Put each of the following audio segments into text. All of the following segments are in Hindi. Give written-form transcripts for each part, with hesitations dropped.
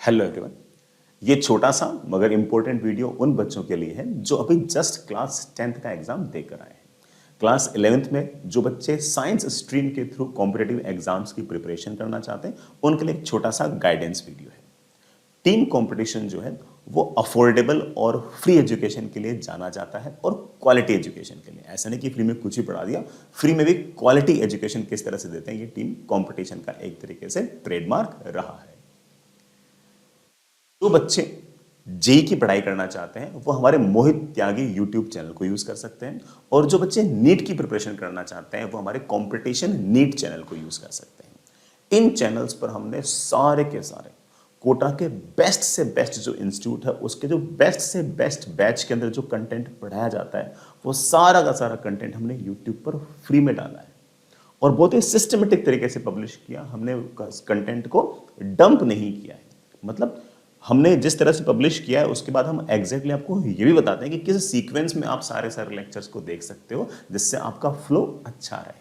Hello everyone. ये छोटा सा मगर इम्पोर्टेंट वीडियो उन बच्चों के लिए है जो अभी जस्ट क्लास 10th का एग्जाम देकर आए हैं। क्लास 11th में जो बच्चे साइंस स्ट्रीम के थ्रू कॉम्पिटिटिव एग्जाम्स की प्रिपरेशन करना चाहते हैं उनके लिए एक छोटा सा गाइडेंस वीडियो है। टीम कंपटीशन जो है वो अफोर्डेबल और फ्री एजुकेशन के लिए जाना जाता है और क्वालिटी एजुकेशन के लिए। ऐसा नहीं कि फ्री में कुछ ही पढ़ा दिया, फ्री में भी क्वालिटी एजुकेशन किस तरह से देते हैं, ये टीम कंपटीशन का एक तरीके से ट्रेडमार्क रहा है। जो बच्चे जेई की पढ़ाई करना चाहते हैं वो हमारे मोहित त्यागी यूट्यूब चैनल को यूज कर सकते हैं, और जो बच्चे नीट की प्रिपरेशन करना चाहते हैं वो हमारे कंपटीशन नीट चैनल को यूज कर सकते हैं। इन चैनल्स पर हमने सारे के सारे कोटा के बेस्ट से बेस्ट जो इंस्टीट्यूट है उसके जो बेस्ट से बेस्ट बैच के अंदर जो कंटेंट पढ़ाया जाता है वो सारा का सारा कंटेंट हमने यूट्यूब पर फ्री में डाला है और बहुत ही सिस्टमेटिक तरीके से पब्लिश किया। हमने कंटेंट को डंप नहीं किया है, मतलब हमने जिस तरह से पब्लिश किया है उसके बाद हम एग्जैक्टली आपको ये भी बताते हैं कि किस सीक्वेंस में आप सारे सारे लेक्चर्स को देख सकते हो जिससे आपका फ्लो अच्छा रहे।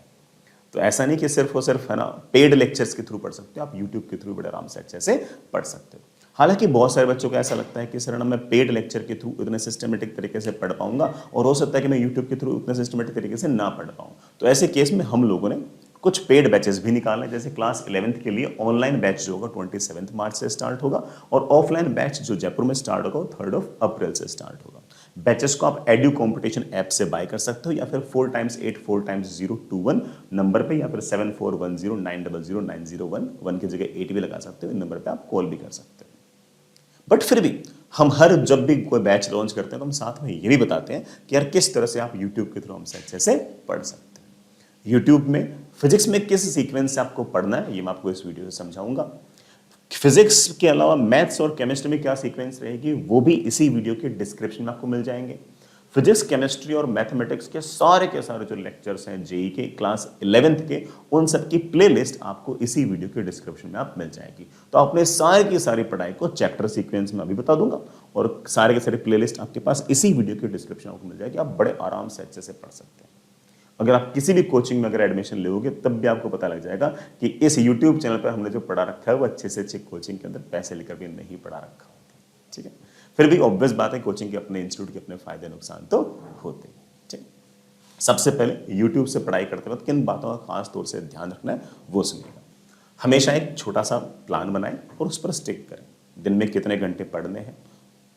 तो ऐसा नहीं कि सिर्फ और सिर्फ है ना पेड लेक्चर्स के थ्रू पढ़ सकते हो, आप यूट्यूब के थ्रू बड़े आराम से अच्छे से पढ़ सकते हो। हालांकि बहुत सारे बच्चों को ऐसा लगता है कि सर ना मैं पेड लेक्चर के थ्रू इतने सिस्टमेटिक तरीके से पढ़ पाऊंगा और हो सकता है कि मैं यूट्यूब के थ्रू उतने सिस्टमेटिक तरीके से ना पढ़ पाऊँ। तो ऐसे केस में हम लोगों ने कुछ पेड बैचेस भी निकाले, जैसे क्लास 11th के लिए ऑनलाइन बैच जो होगा 27 मार्च से स्टार्ट होगा और ऑफलाइन बैच जो जयपुर में स्टार्ट होगा वो 3 अप्रैल से स्टार्ट होगा। बैचेस को आप एड्यू कॉम्पिटिशन ऐप से बाय कर सकते हो या फिर 4x8 4x021 नंबर पे या फिर 7410900901 की जगह 8 भी लगा सकते हो। इन नंबर पे आप कॉल भी कर सकते हो। बट फिर भी हम हर जब भी कोई बैच लॉन्च करते हैं तो हम साथ में ये भी बताते हैं कि यार किस तरह से आप यूट्यूब के थ्रू हमसे अच्छे से पढ़ सकते हैं। यूट्यूब में फिजिक्स में किस सीक्वेंस से आपको पढ़ना है ये मैं आपको इस वीडियो से समझाऊंगा। फिजिक्स के अलावा मैथ्स और केमिस्ट्री में क्या सीक्वेंस रहेगी वो भी इसी वीडियो के डिस्क्रिप्शन में आपको मिल जाएंगे। फिजिक्स, केमिस्ट्री और मैथमेटिक्स के सारे जो लेक्चर्स हैं जेई के क्लास 11th के, उन सब की प्लेलिस्ट आपको इसी वीडियो के डिस्क्रिप्शन में आप मिल जाएगी। तो आपने सारी की सारी पढ़ाई को चैप्टर सीक्वेंस में अभी बता दूंगा और सारे के सारे प्लेलिस्ट आपके पास इसी वीडियो के डिस्क्रिप्शन में आपको मिल जाएगी। आप बड़े आराम से अच्छे से पढ़ सकते हैं। अगर आप किसी भी कोचिंग में अगर एडमिशन लोगे तब भी आपको पता लग जाएगा कि इस YouTube चैनल पर हमने जो पढ़ा रखा है वो अच्छे से अच्छे कोचिंग के अंदर पैसे लेकर भी नहीं पढ़ा रखा होता। ठीक है, फिर भी ऑब्वियस बात है कोचिंग के अपने इंस्टीट्यूट के अपने फायदे नुकसान तो होते हैं। ठीक, सबसे पहले YouTube से पढ़ाई करते वक्त किन बातों का खास तौर से ध्यान रखना है वो सुनिएगा। हमेशा एक छोटा सा प्लान बनाएं और उस पर स्टिक करें। दिन में कितने घंटे पढ़ने हैं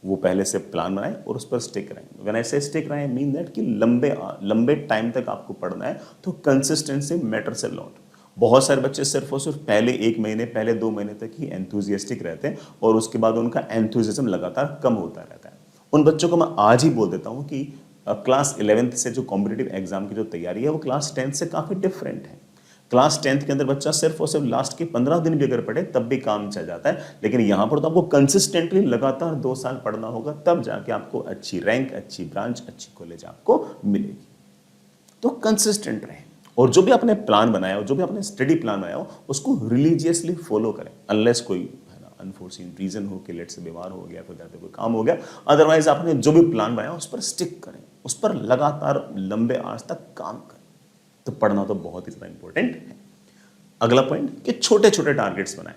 वो पहले से प्लान बनाएं और उस पर स्टिक रहें। व्हेन आई से स्टिक रहें मीन दैट कि लंबे टाइम तक आपको पढ़ना है तो कंसिस्टेंसी मैटर्स अ लॉट। बहुत सारे बच्चे सिर्फ और सिर्फ पहले 1 महीने पहले 2 महीने तक ही एंथुजियास्टिक रहते हैं और उसके बाद उनका एंथुजिज्म लगातार कम होता रहता है। उन बच्चों को मैं आज ही बोल देता हूँ कि क्लास 11th से जो कॉम्पिटिटिव एग्जाम की जो तैयारी है वो क्लास 10th से काफ़ी डिफरेंट है। क्लास 10th के अंदर बच्चा सिर्फ और सिर्फ लास्ट के 15 दिन भी अगर पढ़े तब भी काम चल जाता है, लेकिन यहां पर तो आपको कंसिस्टेंटली लगातार 2 साल पढ़ना होगा तब जाके आपको अच्छी रैंक, अच्छी ब्रांच, अच्छी कॉलेज आपको मिलेगी। तो कंसिस्टेंट रहें और जो भी आपने प्लान बनाया हो, जो भी आपने स्टडी प्लान बनाया हो उसको रिलीजियसली फॉलो करें। अनलेस कोई अनफोर्सीन रीजन हो कि लेट से बीमार हो गया, फिर घर पे कोई काम हो गया, अदरवाइज आपने जो भी प्लान बनाया उस पर स्टिक करें, उस पर लगातार लंबे आवर्स तक काम करें। तो पढ़ना तो बहुत ही ज्यादा इंपॉर्टेंट है। अगला पॉइंट कि छोटे छोटे टारगेट्स बनाएं।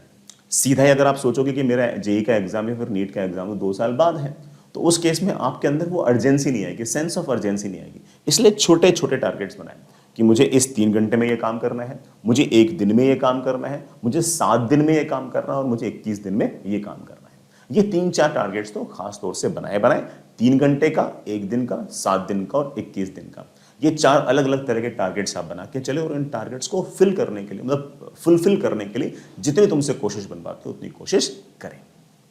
सीधा ही अगर आप सोचोगे कि मेरा जेई का एग्जाम या फिर नीट का एग्जाम तो 2 साल बाद है, तो उस केस में आपके अंदर वो अर्जेंसी नहीं आएगी, सेंस ऑफ अर्जेंसी नहीं आएगी। इसलिए छोटे छोटे टारगेट्स बनाएं कि मुझे इस 3 घंटे में ये काम करना है, मुझे 1 दिन में ये काम करना है, मुझे 7 दिन में ये काम करना है और मुझे 21 दिन में ये काम करना है। ये 3-4 टारगेट्स तो खास तौर से बनाएं। 3 घंटे का, 1 दिन का, 7 दिन का और 21 दिन का। ये 4 अलग अलग तरह के टारगेट्स आप बना के चले और इन टारगेट्स को फिल करने के लिए, मतलब फुलफिल करने के लिए जितनी तुमसे कोशिश बन पाती हो उतनी कोशिश करें।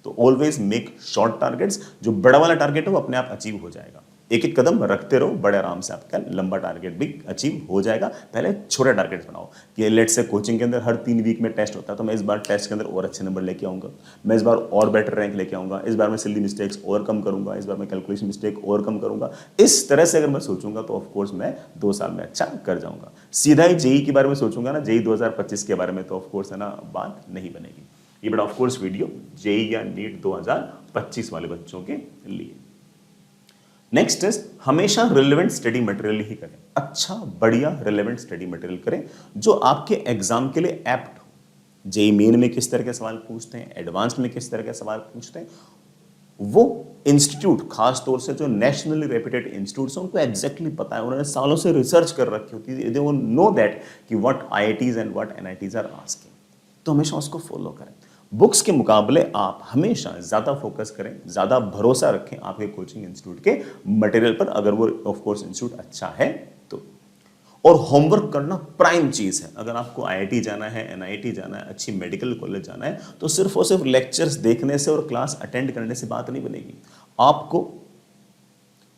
तो ऑलवेज मेक शॉर्ट टारगेट्स। जो बड़ा वाला टारगेट है वो अपने आप अचीव हो जाएगा। एक एक कदम रखते रहो, बड़े आराम से आपका लंबा टारगेट भी अचीव हो जाएगा। पहले छोटे टारगेट्स बनाओ कि लेट से कोचिंग के अंदर हर 3 वीक में टेस्ट होता है तो मैं इस बार टेस्ट के अंदर और अच्छे नंबर लेके आऊंगा, मैं इस बार और बेटर रैंक लेके आऊंगा, इस बार मैं सिली मिस्टेक्स और कम करूंगा, इस बार मैं कैलकुलेशन मिस्टेक और कम करूंगा। इस तरह से अगर मैं सोचूंगा तो ऑफकोर्स मैं 2 साल में अच्छा कर जाऊंगा। सीधा ही जेई के बारे में सोचूंगा ना, जेई 2025 के बारे में, तो ऑफकोर्स है ना बात नहीं बनेगी। ये बड़ा ऑफकोर्स वीडियो जेई या नीट 2025 वाले बच्चों के लिए। नेक्स्ट इज हमेशा रिलेवेंट स्टडी मटेरियल ही करें। अच्छा बढ़िया रिलेवेंट स्टडी मटेरियल करें जो आपके एग्जाम के लिए एप्ट हो। जेईई मेन में किस तरह के सवाल पूछते हैं, एडवांस्ड में किस तरह के सवाल पूछते हैं, वो इंस्टीट्यूट खास तौर से जो नेशनली रेप्यूटेड इंस्टीट्यूट्स हैं उनको एग्जैक्टली पता है, उन्होंने सालों से रिसर्च कर रखी होती है, दे वो नो दैट कि what IITs and what NITs are asking, तो हमेशा उसको फॉलो करें। बुक्स के मुकाबले आप हमेशा ज़्यादा फोकस करें, ज़्यादा भरोसा रखें आपके कोचिंग इंस्टीट्यूट के मटेरियल पर, अगर वो ऑफ कोर्स इंस्टीट्यूट अच्छा है तो। और होमवर्क करना प्राइम चीज़ है। अगर आपको आईआईटी जाना है, एनआईटी जाना है, अच्छी मेडिकल कॉलेज जाना है, तो सिर्फ और सिर्फ लेक्चर्स देखने से और क्लास अटेंड करने से बात नहीं बनेगी। आपको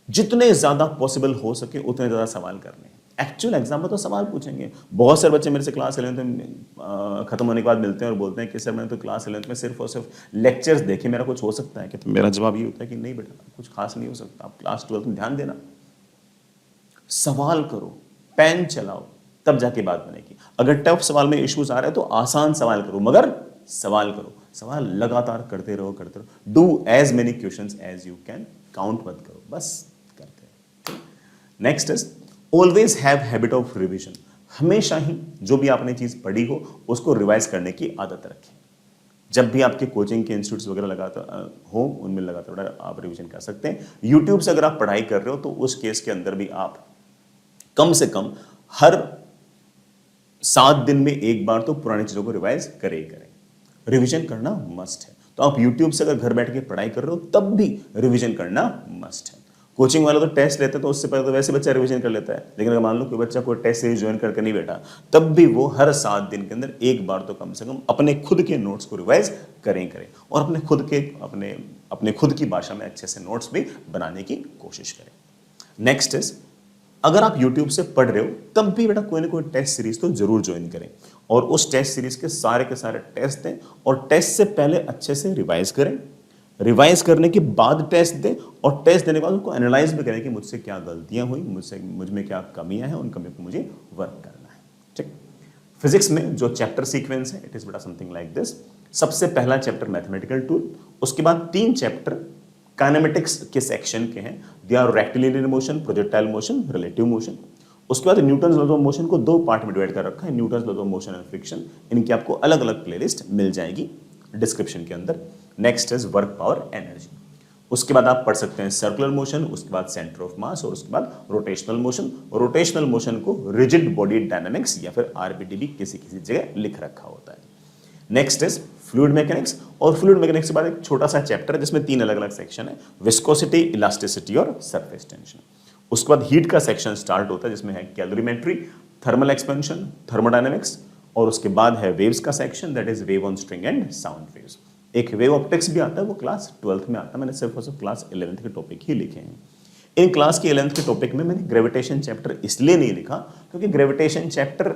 जितने ज़्यादा पॉसिबल हो सके उतने ज़्यादा सवाल करने हैं। एक्चुअल एग्जाम में तो सवाल पूछेंगे। बहुत सारे बच्चे मेरे से क्लास 11th में खत्म होने के बाद मिलते हैं और बोलते हैं कि सर मैंने तो क्लास 11th में सिर्फ और सिर्फ लेक्चर्स देखे, मेरा कुछ हो सकता है कि? तो मेरा जवाब ये होता है कि नहीं बेटा, कुछ खास नहीं हो सकता। आप क्लास 12th में ध्यान देना, सवाल करो, पेन चलाओ, तब जाके बात बनेगी। अगर टफ सवाल में इश्यूज आ रहे हैं तो आसान सवाल करो, मगर सवाल करो, सवाल लगातार करते रहो, करते रहो। Do as many questions as you can, count मत करो, बस करते रहो। Next is always have habit of revision. हमेशा ही जो भी आपने चीज पढ़ी हो उसको रिवाइज करने की आदत रखें। जब भी आपके कोचिंग के इंस्टीट्यूट्स वगैरह लगातार हो, उनमें लगातार आप रिवीजन कर सकते हैं। यूट्यूब से अगर आप पढ़ाई कर रहे हो तो उस केस के अंदर भी आप कम से कम हर 7 दिन में एक बार तो पुरानी चीजों को रिवाइज करें ही करें। रिवीजन करना मस्ट है। तो आप यूट्यूब से अगर घर बैठ के पढ़ाई कर रहे हो तब भी रिवीजन करना मस्ट है। कोचिंग वाला तो टेस्ट लेते हैं तो उससे पहले तो वैसे बच्चा रिवीजन कर लेता है, लेकिन अगर मान लो कोई बच्चा कोई टेस्ट सीरीज ज्वाइन करके नहीं बैठा, तब भी वो हर 7 दिन के अंदर एक बार तो कम से कम अपने खुद के नोट्स को रिवाइज करें और अपने खुद की भाषा में अच्छे से नोट्स भी बनाने की कोशिश करें। नेक्स्ट इज, अगर आप YouTube से पढ़ रहे हो तब भी बेटा कोई ना कोई टेस्ट सीरीज तो जरूर ज्वाइन करें और उस टेस्ट सीरीज के सारे टेस्ट दें और टेस्ट से पहले अच्छे से रिवाइज करें। रिवाइज करने के बाद टेस्ट दें और टेस्ट देने के बाद उनको एनालाइज भी करें कि मुझसे क्या गलतियां हुई, मुझ में क्या कमियां हैं, उन कमियों को मुझे वर्क करना है। ठीक। फिजिक्स में जो चैप्टर सीक्वेंस है, इट इज बेटा समथिंग लाइक दिस। सबसे पहला चैप्टर मैथमेटिकल टूल, उसके बाद 3 चैप्टर काइनेमेटिक्स के सेक्शन के हैं। They are rectilinear motion, projectile motion, relative motion. उसके बाद न्यूटन्स लॉज ऑफ मोशन को 2 पार्ट में डिवाइड कर रखा है, Newton's laws of motion and friction. इनकी आपको अलग अलग प्लेलिस्ट मिल जाएगी डिस्क्रिप्शन के अंदर। Next is work, power, energy. उसके बाद आप पढ़ सकते हैं सर्कुलर मोशन, उसके बाद सेंटर ऑफ मास और उसके बाद रोटेशनल मोशन। रोटेशनल मोशन को रिजिड बॉडी डायनामिक्स या फिर आरबीडी भी किसी जगह लिख रखा होता है। नेक्स्ट इज फ्लूइड मैकेनिक्स, और फ्लूइड मैकेनिक्स के बाद एक छोटा सा चैप्टर है जिसमें 3 अलग अलग सेक्शन है, विस्कोसिटी, इलास्टिसिटी और सरफेस टेंशन। उसके बाद हीट का सेक्शन स्टार्ट होता है जिसमें है कैलोरीमेट्री, थर्मल एक्सपेंशन, थर्मोडायनेमिक्स, और उसके बाद है वेव्स का section, that is wave on string and sound waves. एक वेव ऑप्टिक्स भी आता है, वो क्लास 12th में आता है, मैंने सिर्फ और सिर्फ क्लास 11th के टॉपिक ही लिखे हैं। इन क्लास के 11th के टॉपिक में मैंने ग्रेविटेशन चैप्टर इसलिए नहीं लिखा क्योंकि ग्रेविटेशन चैप्टर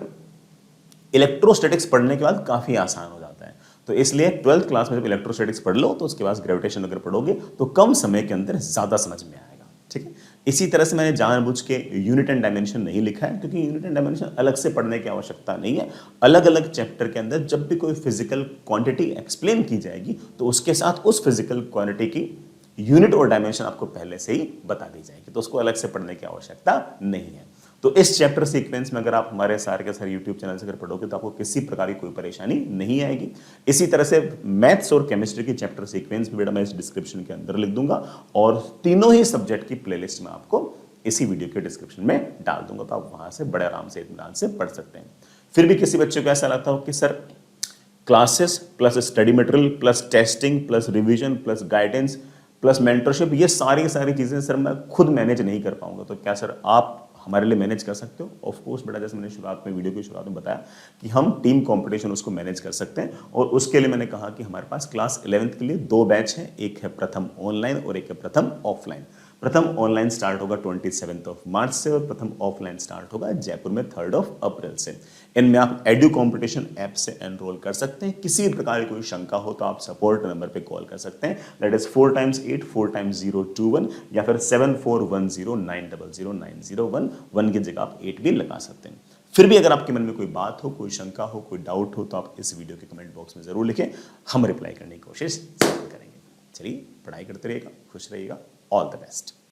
इलेक्ट्रोस्टैटिक्स पढ़ने के बाद काफी आसान हो जाता है, तो इसलिए 12th क्लास में जब इलेक्ट्रोस्टैटिक्स पढ़ लो तो उसके बाद ग्रेविटेशन अगर पढ़ोगे तो कम समय के अंदर ज्यादा समझ में आएगा। ठीक है। इसी तरह से मैंने जानबूझ के यूनिट एंड डायमेंशन नहीं लिखा है क्योंकि यूनिट एंड डायमेंशन अलग से पढ़ने की आवश्यकता नहीं है। अलग अलग चैप्टर के अंदर जब भी कोई फिजिकल क्वांटिटी एक्सप्लेन की जाएगी तो उसके साथ उस फिजिकल क्वांटिटी की यूनिट और डायमेंशन आपको पहले से ही बता दी जाएगी, तो उसको अलग से पढ़ने की आवश्यकता नहीं है। तो इस चैप्टर सीक्वेंस में अगर आप हमारे सारे के सारे यूट्यूब चैनल से अगर पढ़ोगे तो आपको किसी प्रकार की कोई परेशानी नहीं आएगी। इसी तरह से मैथ्स और केमिस्ट्री की चैप्टर सीक्वेंस भी बेटा मैं इस डिस्क्रिप्शन के अंदर लिख दूंगा और तीनों ही सब्जेक्ट की प्लेलिस्ट में आपको इसी वीडियो के डिस्क्रिप्शन में डाल दूंगा, तो आप वहां से बड़े आराम से इत्मीनान से पढ़ सकते हैं। फिर भी किसी बच्चे को ऐसा लगता हो कि sir classes plus study material plus testing plus revision plus guidance plus mentorship, ये सारी चीजें सर मैं खुद मैनेज नहीं कर पाऊंगा, तो क्या सर आप हमारे लिए मैनेज कर सकते हो? ऑफ कोर्स बेटा, जैसे मैंने शुरुआत में वीडियो की शुरुआत में बताया कि हम टीम कंपटीशन उसको मैनेज कर सकते हैं और उसके लिए मैंने कहा कि हमारे पास क्लास 11th के लिए 2 बैच हैं, एक है प्रथम ऑनलाइन और एक है प्रथम ऑफलाइन। प्रथम ऑनलाइन स्टार्ट होगा 27 मार्च से और प्रथम ऑफलाइन स्टार्ट होगा जयपुर में 3 अप्रैल से। इनमें आप एडू कंपटीशन ऐप से एनरोल कर सकते हैं। किसी भी प्रकार की कोई शंका हो तो आप सपोर्ट नंबर पे कॉल कर सकते हैं, दैट इज 4x8 4x021 या फिर 7410900901। 1 की जगह आप 8 भी लगा सकते हैं। फिर भी अगर आपके मन में कोई बात हो, कोई शंका हो, कोई डाउट हो तो आप इस वीडियो के कमेंट बॉक्स में जरूर लिखें, हम रिप्लाई करने की कोशिश जरूर करेंगे। चलिए पढ़ाई करते रहिएगा, खुश रहिएगा, ऑल द बेस्ट।